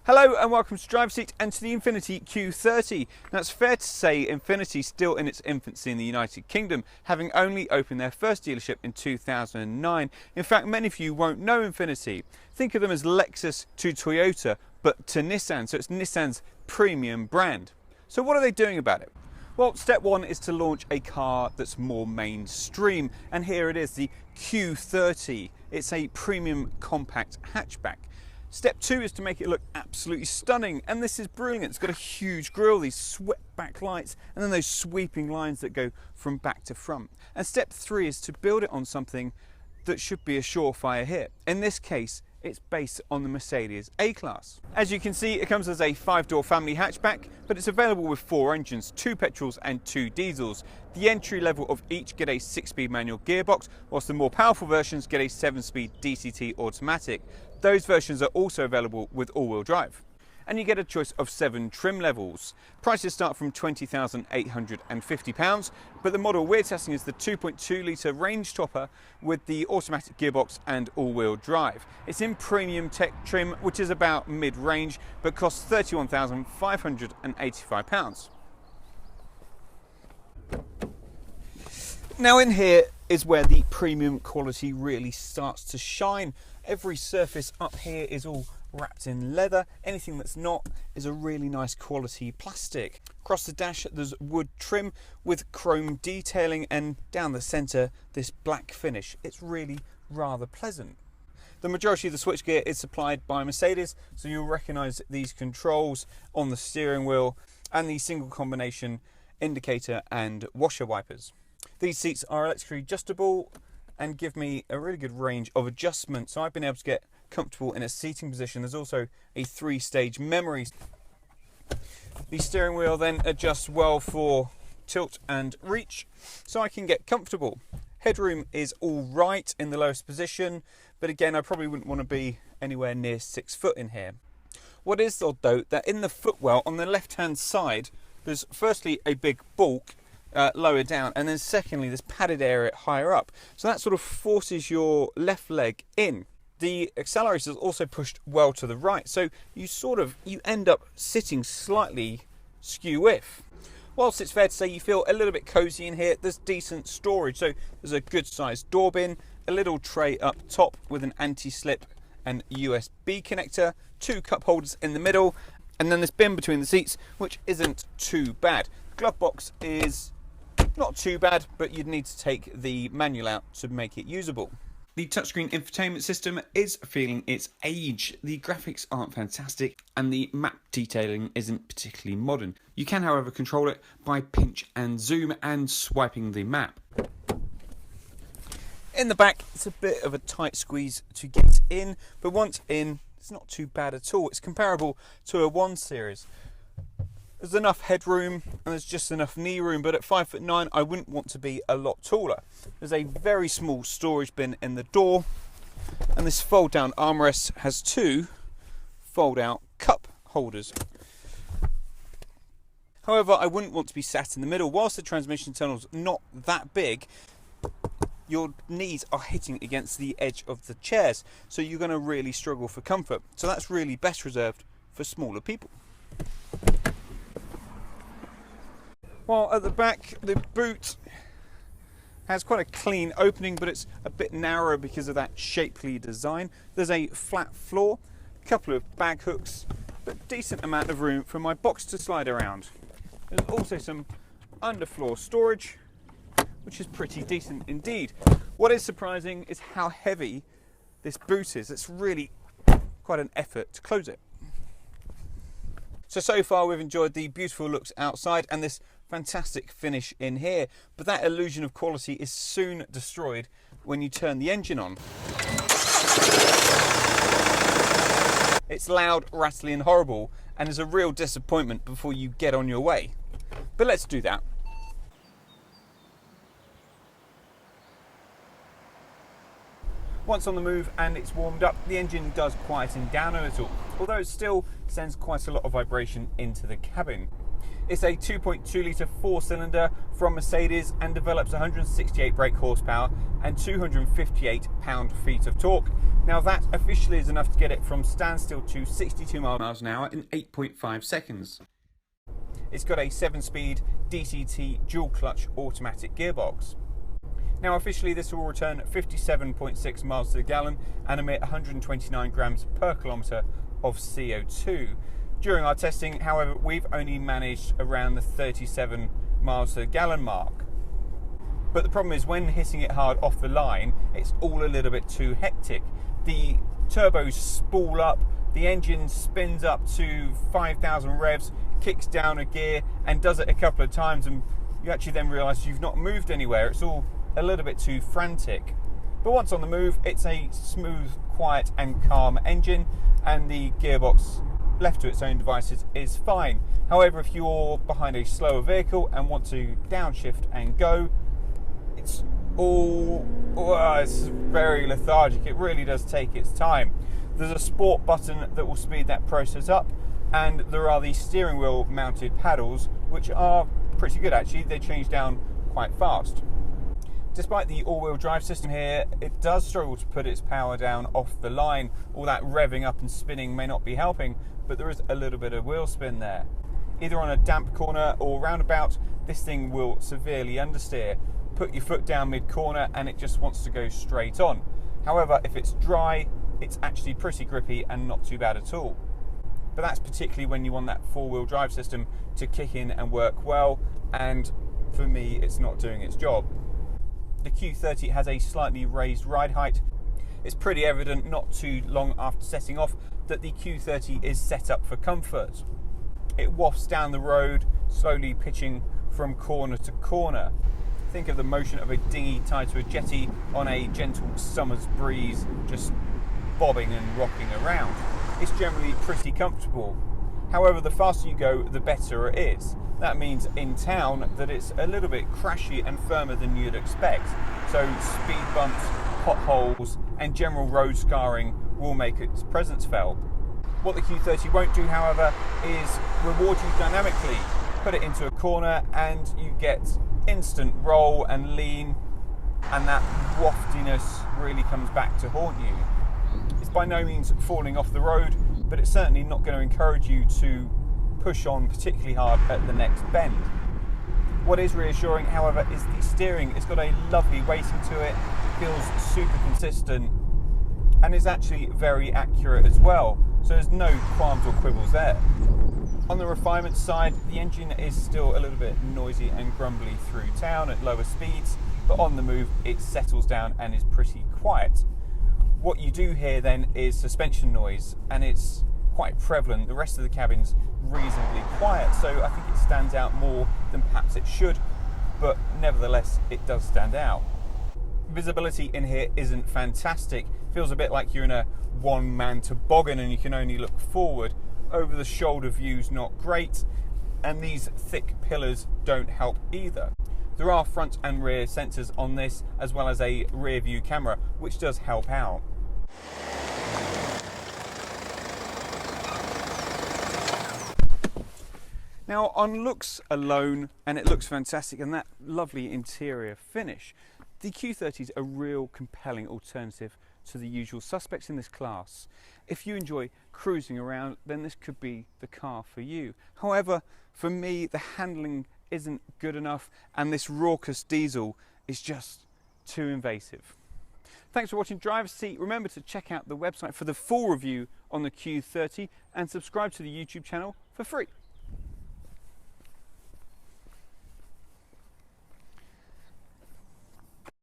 Hello and welcome to Driver's Seat and to the Infiniti Q30. Now it's fair to say Infiniti's still in its infancy in the United Kingdom, having only opened their first dealership in 2009. In fact, many of you won't know Infiniti. Think of them as Lexus to Toyota, but to Nissan, so it's Nissan's premium brand. So what are they doing about it? Well, step one is to launch a car that's more mainstream, and here it is, the Q30. It's a premium compact hatchback. Step two is to make it look absolutely stunning, and this is brilliant. It's got a huge grille, these swept back lights, and then those sweeping lines that go from back to front. And step three is to build it on something that should be a surefire hit. In this case, it's based on the Mercedes A-Class. As you can see, it comes as a 5-door family hatchback, but it's available with 4 engines, 2 petrols and 2 diesels. The entry level of each get a 6-speed manual gearbox, whilst the more powerful versions get a 7-speed DCT automatic. Those versions are also available with all-wheel drive. And you get a choice of 7 trim levels. Prices start from £20,850, but the model we're testing is the 2.2 litre range topper with the automatic gearbox and all-wheel drive. It's in premium tech trim, which is about mid-range, but costs £31,585. Now in here is where the premium quality really starts to shine. Every surface up here is all wrapped in leather. Anything that's not is a really nice quality plastic. Across the dash there's wood trim with chrome detailing, and down the centre this black finish. It's really rather pleasant. The majority of the switchgear is supplied by Mercedes, so you'll recognise these controls on the steering wheel and the single combination indicator and washer wipers. These seats are electrically adjustable and give me a really good range of adjustment, so I've been able to get comfortable in a seating position. There's also a 3-stage memory. The steering wheel then adjusts well for tilt and reach, so I can get comfortable. Headroom is all right in the lowest position, but again I probably wouldn't want to be anywhere near 6 foot in here. What is odd though, that in the footwell on the left hand side there's firstly a big bulk lower down, and then secondly this padded area higher up, so that sort of forces your left leg in. The accelerator is also pushed well to the right, so you end up sitting slightly skew-if. Whilst it's fair to say you feel a little bit cozy in here, there's decent storage, so there's a good sized door bin, a little tray up top with an anti-slip and USB connector, 2 cup holders in the middle, and then this bin between the seats, which isn't too bad. The glove box is not too bad, but you'd need to take the manual out to make it usable. The touchscreen infotainment system is feeling its age. The graphics aren't fantastic and the map detailing isn't particularly modern. You can, however, control it by pinch and zoom and swiping the map. In the back, it's a bit of a tight squeeze to get in, but once in, it's not too bad at all. It's comparable to a 1 Series. There's enough headroom and there's just enough knee room, but at 5'9" I wouldn't want to be a lot taller. There's a very small storage bin in the door, and this fold down armrest has 2 fold out cup holders. However, I wouldn't want to be sat in the middle. Whilst the transmission tunnel's not that big, your knees are hitting against the edge of the chairs, so you're going to really struggle for comfort. So that's really best reserved for smaller people. While at the back, the boot has quite a clean opening, but it's a bit narrower because of that shapely design. There's a flat floor, a couple of bag hooks, but decent amount of room for my box to slide around. There's also some underfloor storage, which is pretty decent indeed. What is surprising is how heavy this boot is. It's really quite an effort to close it. So far we've enjoyed the beautiful looks outside and this fantastic finish in here, but that illusion of quality is soon destroyed when you turn the engine on. It's loud, rattly and horrible, and is a real disappointment before you get on your way. But let's do that. Once on the move and it's warmed up, the engine does quieten down a little, although it still sends quite a lot of vibration into the cabin. It's a 2.2 litre 4-cylinder from Mercedes and develops 168 brake horsepower and 258 pound-feet of torque. Now that officially is enough to get it from standstill to 62 miles an hour in 8.5 seconds. It's got a 7-speed DCT dual clutch automatic gearbox. Now officially this will return 57.6 miles to the gallon and emit 129 grams per kilometre of CO2. During our testing, however, we've only managed around the 37 miles to the gallon mark. But the problem is when hitting it hard off the line, it's all a little bit too hectic. The turbos spool up, the engine spins up to 5,000 revs, kicks down a gear and does it a couple of times, and you actually then realise you've not moved anywhere. It's all a little bit too frantic. But once on the move, it's a smooth, quiet and calm engine, and the gearbox left to its own devices is fine. However, if you're behind a slower vehicle and want to downshift and go, it's very lethargic. It really does take its time. There's a sport button that will speed that process up, and there are the steering wheel mounted paddles, which are pretty good actually. They change down quite fast. Despite the all-wheel drive system here, it does struggle to put its power down off the line. All that revving up and spinning may not be helping, but there is a little bit of wheel spin there. Either on a damp corner or roundabout, this thing will severely understeer. Put your foot down mid-corner and it just wants to go straight on. However, if it's dry, it's actually pretty grippy and not too bad at all. But that's particularly when you want that four-wheel drive system to kick in and work well, and for me, it's not doing its job. The Q30 has a slightly raised ride height. It's pretty evident not too long after setting off that the Q30 is set up for comfort. It wafts down the road, slowly pitching from corner to corner. Think of the motion of a dinghy tied to a jetty on a gentle summer's breeze, just bobbing and rocking around. It's generally pretty comfortable. However, the faster you go, the better it is. That means in town that it's a little bit crashy and firmer than you'd expect. So speed bumps, potholes and general road scarring will make its presence felt. What the Q30 won't do, however, is reward you dynamically. Put it into a corner and you get instant roll and lean, and that waftiness really comes back to haunt you. It's by no means falling off the road, but it's certainly not going to encourage you to push on particularly hard at the next bend. What is reassuring, however, is the steering. It's got a lovely weighting to it, feels super consistent, and is actually very accurate as well, so there's no qualms or quibbles there. On the refinement side, the engine is still a little bit noisy and grumbly through town at lower speeds, but on the move it settles down and is pretty quiet. What you do hear then is suspension noise, and it's quite prevalent. The rest of the cabin's reasonably quiet, so I think it stands out more than perhaps it should, but nevertheless it does stand out. Visibility in here isn't fantastic. Feels a bit like you're in a one-man toboggan and you can only look forward. Over the shoulder view's not great, and these thick pillars don't help either. There are front and rear sensors on this, as well as a rear view camera, which does help out. Now, on looks alone, and it looks fantastic, and that lovely interior finish, the Q30 is a real compelling alternative to the usual suspects in this class. If you enjoy cruising around, then this could be the car for you. However, for me, the handling isn't good enough, and this raucous diesel is just too invasive. Thanks for watching Driver's Seat. Remember to check out the website for the full review on the Q30 and subscribe to the YouTube channel for free.